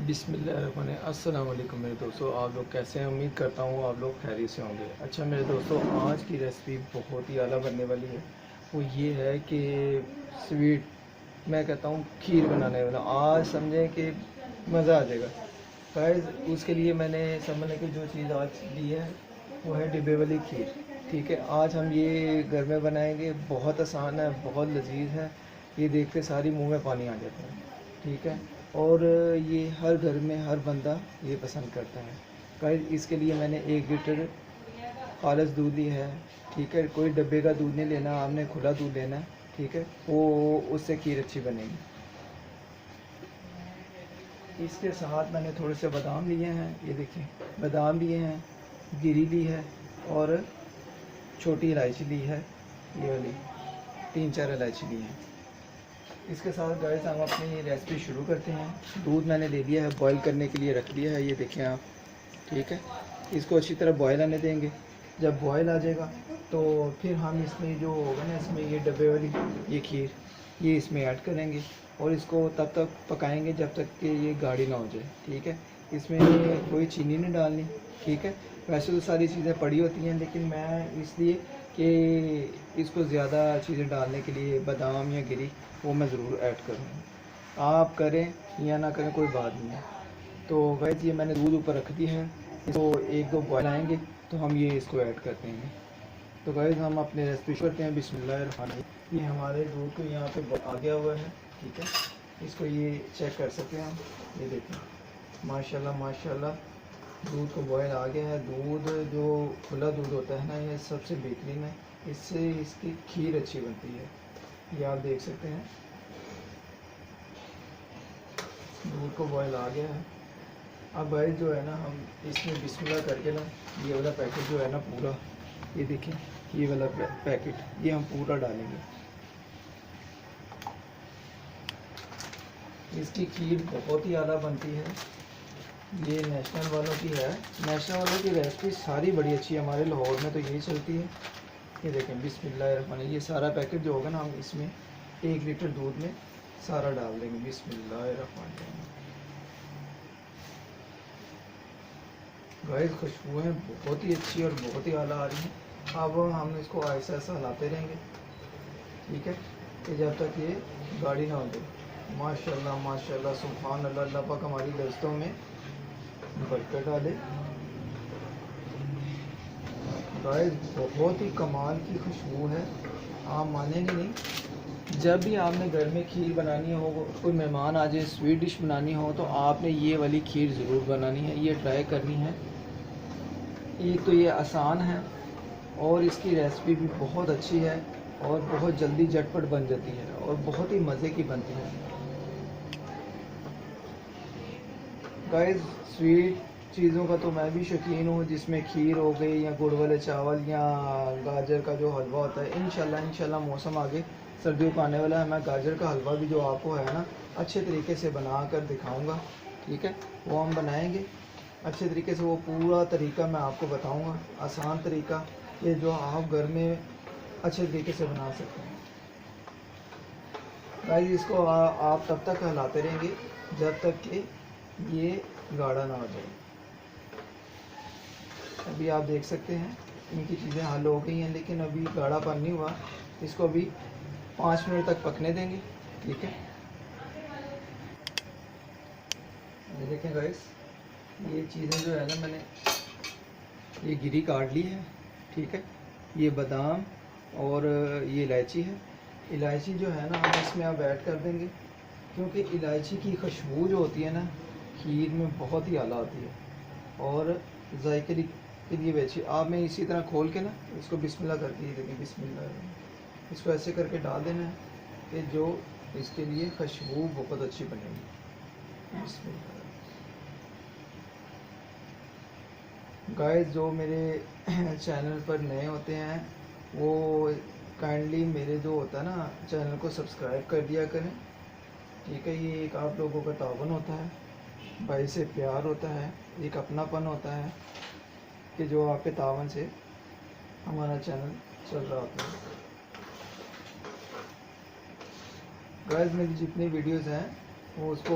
बिस्मिल्लाहिर्रहमानिर्रहीम। अस्सलाम वालेकुम मेरे दोस्तों, आप लोग कैसे हैं? उम्मीद करता हूँ आप लोग खैरियत से होंगे। अच्छा मेरे दोस्तों, आज की रेसिपी बहुत ही आला बनने वाली है। वो ये है कि स्वीट, मैं कहता हूँ खीर बनाने वाला। आज समझें कि मज़ा आ जाएगा गाइस। उसके लिए मैंने समझने की जो चीज़ आज ली है वो है डिब्बे वाली खीर। ठीक है, आज हम ये घर में बनाएंगे। बहुत आसान है, बहुत लजीज है। ये देखते सारी मुंह में पानी आ जाता है। ठीक है, और ये हर घर में हर बंदा ये पसंद करता है गाइस। इसके लिए मैंने 1 लीटर खालिस दूध लिया है। ठीक है, कोई डब्बे का दूध नहीं लेना, आपने खुला दूध लेना है। ठीक है, वो उससे खीर अच्छी बनेगी। इसके साथ मैंने थोड़े से बादाम लिए हैं, ये देखिए बादाम लिए हैं, गिरी ली है, और छोटी इलायची ली है, ये वाली 3-4 इलायची ली है। इसके साथ गाइस हम अपनी रेसिपी शुरू करते हैं। दूध मैंने ले लिया है, बॉईल करने के लिए रख दिया है, ये देखें आप। ठीक है, इसको अच्छी तरह बॉयल आने देंगे। जब बॉयल आ जाएगा तो फिर हम इसमें जो होगा ना, इसमें ये डब्बे वाली ये खीर ये इसमें ऐड करेंगे, और इसको तब तक पकाएंगे जब तक कि ये गाढ़ी ना हो जाए। ठीक है, इसमें कोई चीनी नहीं डालनी। ठीक है, वैसे तो सारी चीज़ें पड़ी होती हैं, लेकिन मैं इसलिए कि इसको ज़्यादा चीज़ें डालने के लिए बादाम या गिरी वो मैं ज़रूर ऐड करूँगा। आप करें या ना करें कोई बात नहीं है। तो गाइस ये मैंने दूध ऊपर रख दिया है, इसको 1-2 बॉयल आएंगे तो हम ये इसको ऐड कर देंगे। तो गाइस हम अपने रेसिपी करते हैं। बिस्मिल्लाहिर्रहमानिर्रहीम। ये हमारे दूध को यहाँ पे आ गया हुआ है। ठीक है, इसको ये चेक कर सकते हैं हम, ये देखें माशाल्लाह माशाल्लाह दूध को बॉयल आ गया है। दूध जो खुला दूध होता है ना, ये सबसे बेहतरीन है, इससे इसकी खीर अच्छी बनती है। ये आप देख सकते हैं दूध को बॉयल आ गया है। अब गाइस जो है ना, हम इसमें बिस्मिल्लाह करके ना ये वाला पैकेट जो है ना पूरा, ये देखें ये वाला पैकेट ये हम पूरा डालेंगे। इसकी खीर बहुत ही आला बनती है। ये नेशनल वालों की है, नेशनल वालों की रेसिपी सारी बड़ी अच्छी है। हमारे लाहौर में तो यही चलती है। ये देखें बिस्मिल्लाहिर्रहमानिर्रहीम, ये सारा पैकेट जो होगा ना, हम इसमें 1 लीटर दूध में सारा डाल देंगे। बिस्मिल्लाहिर्रहमानिर्रहीम। गाइस खुशबुएँ बहुत ही अच्छी और बहुत ही आला आ रही हैं। अब हम इसको ऐसा ऐसा हिलाते रहेंगे। ठीक है, कि जब तक ये गाढ़ी ना हो जाए। माशाल्लाह माशाल्लाह सुभान अल्लाह। अल्लाह पाक हमारी दस्तों में बरकत डाले। गाइस बहुत ही कमाल की खुशबू है, आप मानेंगे नहीं। जब भी आपने घर में खीर बनानी हो, कोई मेहमान आ जाए, स्वीट डिश बनानी हो, तो आपने ये वाली खीर ज़रूर बनानी है, ये ट्राई करनी है। एक तो ये आसान है, और इसकी रेसिपी भी बहुत अच्छी है, और बहुत जल्दी झटपट बन जाती है, और बहुत ही मज़े की बनती है। गाइस स्वीट चीज़ों का तो मैं भी शौकीन हूँ, जिसमें खीर हो गई, या गुड़ वाले चावल, या गाजर का जो हलवा होता है। इंशाल्लाह मौसम आगे सर्दियों का आने वाला है, मैं गाजर का हलवा भी जो आपको है ना अच्छे तरीके से बना कर दिखाऊँगा। ठीक है, वो हम बनाएंगे अच्छे तरीके से। वो पूरा तरीका मैं आपको बताऊँगा, आसान तरीका, ये जो आप घर में अच्छे तरीके से बना सकते हैं। गाइस इसको आप तब तक हिलाते रहेंगे जब तक कि ये गाढ़ा ना हो जाए। अभी आप देख सकते हैं इनकी चीज़ें हल हो गई हैं, लेकिन अभी गाढ़ापन नहीं हुआ। इसको अभी 5 मिनट तक पकने देंगे। ठीक है, ये देखें गाइस, ये चीज़ें जो है ना, मैंने ये गिरी काट ली है। ठीक है, ये बादाम और ये इलायची है। इलायची जो है ना, हम इसमें अब ऐड कर देंगे, क्योंकि इलायची की खुशबू जो होती है ना, खीर में बहुत ही आला होती है, और जायके के लिए भी अच्छी। आप में इसी तरह खोल के ना इसको बिस्मिल्लाह करके, ये देखें बिस्मिल्लाह, इसको ऐसे करके डाल देना है कि जो इसके लिए खुशबू बहुत अच्छी बनेगी। बिस्मिल्लाह। गाइस जो मेरे चैनल पर नए होते हैं, वो काइंडली मेरे जो होता है ना चैनल को सब्सक्राइब कर दिया करें। ठीक है, ये एक आप लोगों का तावन होता है, भाई से प्यार होता है, एक अपनापन होता है, कि जो आपके तावन से हमारा चैनल चल रहा होता है। गाइस मेरी जितनी वीडियोस हैं वो उसको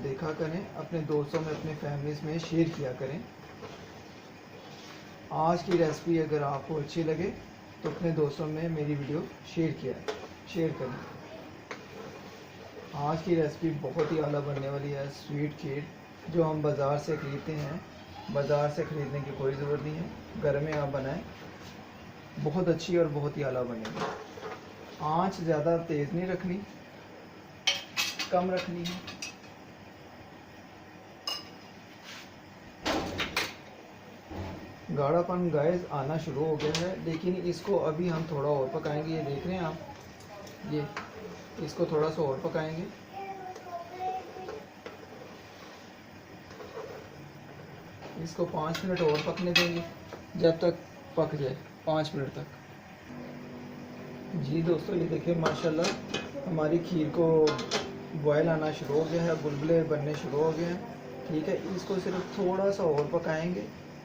देखा करें, अपने दोस्तों में, अपने फैमिलीज में शेयर किया करें। आज की रेसिपी अगर आपको अच्छी लगे तो अपने दोस्तों में मेरी वीडियो शेयर करें। आज की रेसिपी बहुत ही आला बनने वाली है। स्वीट खीर जो हम बाज़ार से ख़रीदते हैं, बाज़ार से ख़रीदने की कोई ज़रूरत नहीं है, घर में आप बनाएं, बहुत अच्छी और बहुत ही आला बनेगी। आँच ज़्यादा तेज़ नहीं रखनी, कम रखनी है। गाढ़ापन गाइस आना शुरू हो गया है, लेकिन इसको अभी हम थोड़ा और पकाएंगे। ये देख रहे हैं आप, ये इसको थोड़ा सा और पकाएंगे। इसको 5 मिनट और पकने देंगे, जब तक पक जाए, 5 मिनट तक। जी दोस्तों, ये देखिए माशाल्लाह हमारी खीर को बॉयल आना शुरू हो गया है, बुलबुले बनने शुरू हो गए हैं। ठीक है, इसको सिर्फ थोड़ा सा और पकाएंगे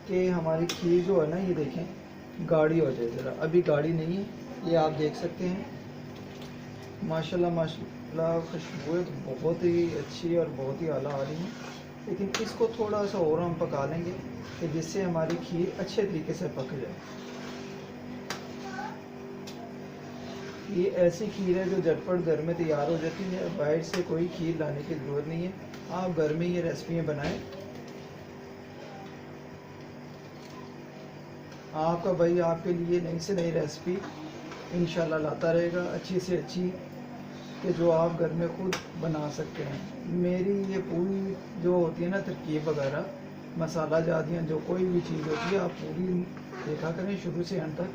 कि हमारी खीर जो है ना, ये देखें गाढ़ी हो जाए ज़रा। अभी गाढ़ी नहीं है, ये आप देख सकते हैं। माशाल्लाह माशाल्लाह खुशबू बहुत ही अच्छी और बहुत ही आला आ रही है, लेकिन इसको थोड़ा सा और हम पका लेंगे कि जिससे हमारी खीर अच्छे तरीके से पक जाए। ये ऐसी खीर है जो झटपट घर में तैयार हो जाती है, बाहर से कोई खीर लाने की ज़रूरत नहीं है। आप घर में ये रेसिपियाँ बनाएं। आपका भाई आपके लिए नई से नई रेसिपी इंशाल्लाह लाता रहेगा, अच्छी से अच्छी, कि जो आप घर में खुद बना सकते हैं। मेरी ये पूरी जो होती है ना तरकीब वगैरह, मसाला जादियाँ, जो कोई भी चीज़ होती है, आप पूरी देखा करें शुरू से अंत तक।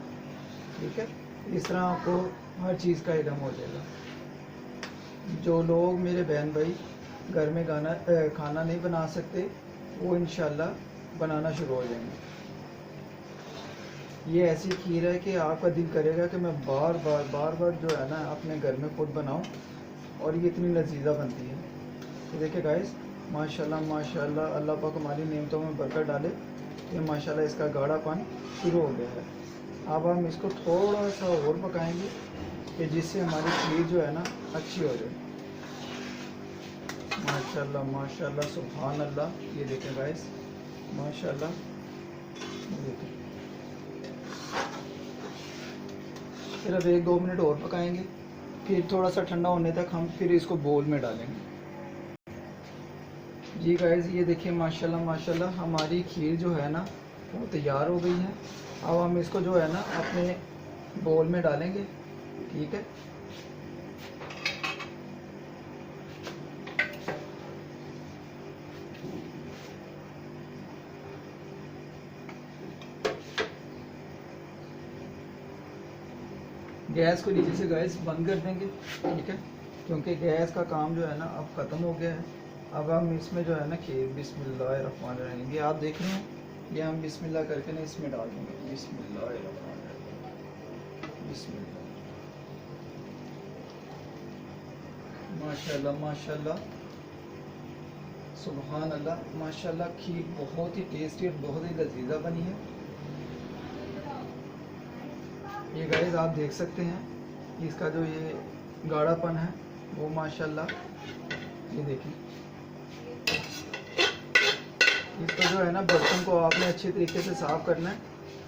ठीक है, इस तरह आपको हर चीज़ का इल्म हो जाएगा। जो लोग मेरे बहन भाई घर में खाना नहीं बना सकते, वो इंशाल्लाह बनाना शुरू हो जाएंगे। ये ऐसी खीर है कि आपका दिल करेगा कि मैं बार बार जो है ना अपने घर में खुद बनाऊं, और ये इतनी लजीजा बनती है। तो देखिए गाइस, माशाल्लाह माशाल्लाह अल्लाह पाक हमारी नेमतों में बरकत डाले। ये माशाल्लाह इसका गाढ़ापन शुरू हो गया है। अब हम इसको थोड़ा सा और पकाएंगे कि जिससे हमारी खीर जो है ना अच्छी हो जाए। माशाल्लाह माशाल्लाह सुभान अल्लाह। ये देखें गाइस, माशाल्लाह, देखिए सिर्फ 1-2 मिनट और पकाएंगे, फिर थोड़ा सा ठंडा होने तक हम फिर इसको बोल में डालेंगे। जी गाइस, ये देखिए माशाल्लाह माशाल्लाह हमारी खीर जो है ना वो तैयार हो गई है। अब हम इसको जो है ना अपने बोल में डालेंगे। ठीक है, गैस को नीचे से गैस बंद कर देंगे। ठीक है, क्योंकि गैस का काम जो है ना अब ख़त्म हो गया है। अब हम इसमें जो है ना खीर बिस्मिल्लाहिर्रहमानिर्रहीम, ये आप देख रहे हैं, ये हम बिस्मिल्लाह करके ना इसमें डाल देंगे। बिस्मिल्लाहिर्रहमानिर्रहीम, बिस्मिल्लाह। माशाल्लाह माशाल्लाह सुभान अल्लाह। माशाल्लाह खीर बहुत ही टेस्टी और बहुत ही लजीजा बनी है। ये गाइस आप देख सकते हैं इसका जो ये गाढ़ापन है वो माशाल्लाह, ये देखिए। इसको जो है ना बर्तन को आपने अच्छे तरीके से साफ़ करना है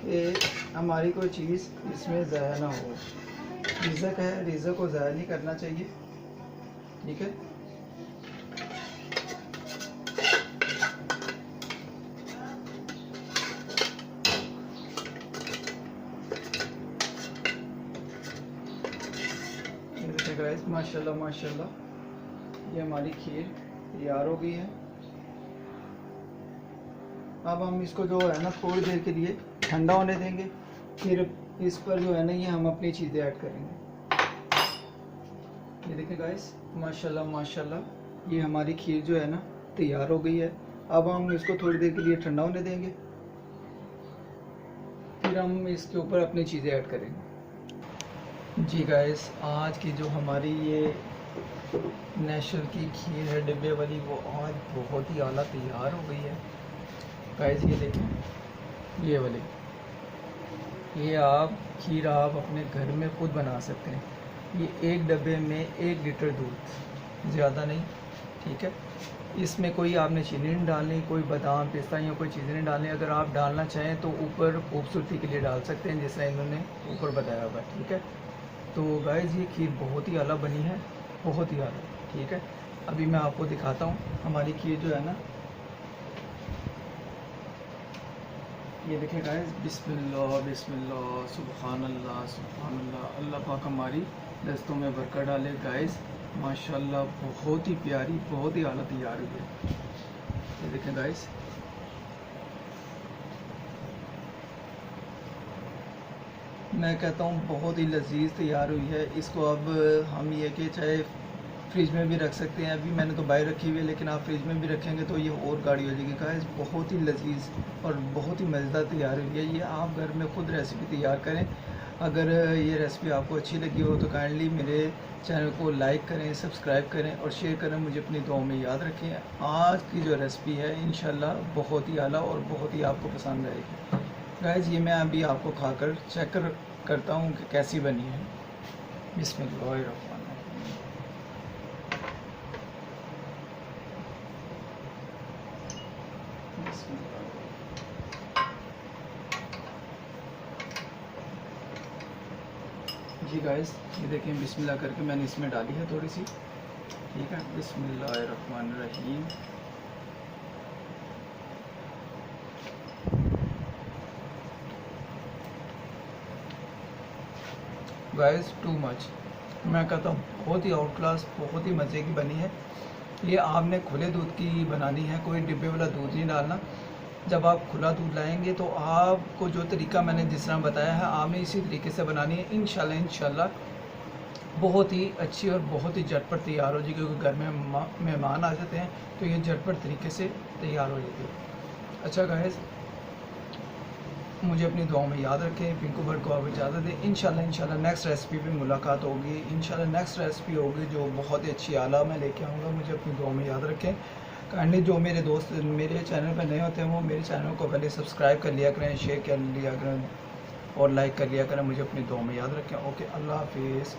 कि हमारी कोई चीज़ इसमें ज़ाया ना हो। रिज़्क है, रिज़्क को ज़ाया नहीं करना चाहिए। ठीक है, गाइस माशाल्लाह माशाल्लाह ये हमारी खीर तैयार हो गई है। अब हम इसको जो है ना थोड़ी देर के लिए ठंडा होने देंगे, फिर इस पर जो है ना ये हम अपनी चीज़ें ऐड करेंगे। ये देखिए गाइस माशाल्लाह माशाल्लाह ये हमारी खीर जो है ना तैयार हो गई है। अब हम इसको थोड़ी देर के लिए ठंडा होने देंगे, फिर हम इसके ऊपर अपनी चीज़ें ऐड करेंगे। जी गाइस, आज की जो हमारी ये नेशनल की खीर है डिब्बे वाली, वो आज बहुत ही आला तैयार हो गई है। गाइस ये देखें, ये वाली, ये आप खीर आप अपने घर में खुद बना सकते हैं। ये एक डब्बे में 1 लीटर दूध, ज़्यादा नहीं, ठीक है। इसमें कोई आपने चीनी नहीं डालनी, कोई बादाम पिस्ता या कोई चीज़ें नहीं डालनी। अगर आप डालना चाहें तो ऊपर खूबसूरती के लिए डाल सकते हैं, जैसा इन्होंने ऊपर बताया हुआ, ठीक है। तो गाइस ये खीर बहुत ही आला बनी है, बहुत ही आला, ठीक है। अभी मैं आपको दिखाता हूँ हमारी खीर जो है ना, ये देखिए गाइस, बिस्मिल्लाह बिस्मिल्लाह, सुभान अल्लाह सुभान अल्लाह, अल्लाह पाक हमारी दस्तों में बरकत डाले। गाइस माशाल्लाह बहुत ही प्यारी, बहुत ही आला तैयार हुई है। ये देखें गाइस, मैं कहता हूँ बहुत ही लजीज तैयार हुई है। इसको अब हम ये कि चाहे फ्रिज में भी रख सकते हैं, अभी मैंने तो बाहर रखी हुई है, लेकिन आप फ्रिज में भी रखेंगे तो ये और गाढ़ी हो जाएगी। गाइस बहुत ही लजीज और बहुत ही मज़ेदार तैयार हुई है। ये आप घर में खुद रेसिपी तैयार करें। अगर ये रेसिपी आपको अच्छी लगी हो तो काइंडली मेरे चैनल को लाइक करें, सब्सक्राइब करें और शेयर करें। मुझे अपनी दुआओं में याद रखें। आज की जो रेसिपी है इंशाल्लाह बहुत ही आला और बहुत ही आपको पसंद आएगी। गाइस ये मैं अभी आपको खाकर चेक करता हूँ कि कैसी बनी है। बिस्मिल्लाहिर्रहमानिर्रहीम। जी गाइस ये देखें, बिस्मिल्लाह करके मैंने इसमें डाली है थोड़ी सी, ठीक है। बिस्मिल्लाहिर्रहमानिर्रहीम। गाइस टू मच, मैं कहता हूँ बहुत ही आउट क्लास, बहुत ही मज़े की बनी है। ये आपने खुले दूध की बनानी है, कोई डिब्बे वाला दूध नहीं डालना। जब आप खुला दूध लाएंगे तो आपको जो तरीका मैंने जिस तरह बताया है, आपने इसी तरीके से बनानी है। इंशाल्लाह बहुत ही अच्छी और बहुत ही झटपट तैयार हो जाएगी, क्योंकि घर में मेहमान आ जाते हैं तो ये झटपट तरीके से तैयार हो जाती है। अच्छा गाइस, मुझे अपनी दुआओं में याद रखें। पिंकू भट्ट को आप इजाज़त दें। इंशाल्लाह नेक्स्ट रेसिपी पे मुलाकात होगी। इंशाल्लाह नेक्स्ट रेसिपी होगी जो बहुत ही अच्छी आला मैं लेके आऊँगा। मुझे अपनी दुआओं में याद रखें। काइंडली जो मेरे दोस्त मेरे चैनल पर नए होते हैं वो मेरे चैनल को पहले सब्सक्राइब कर लिया करें, शेयर कर लिया करें और लाइक कर लिया करें। मुझे अपनी दुआओं में याद रखें। ओके, अल्लाह हाफिज़।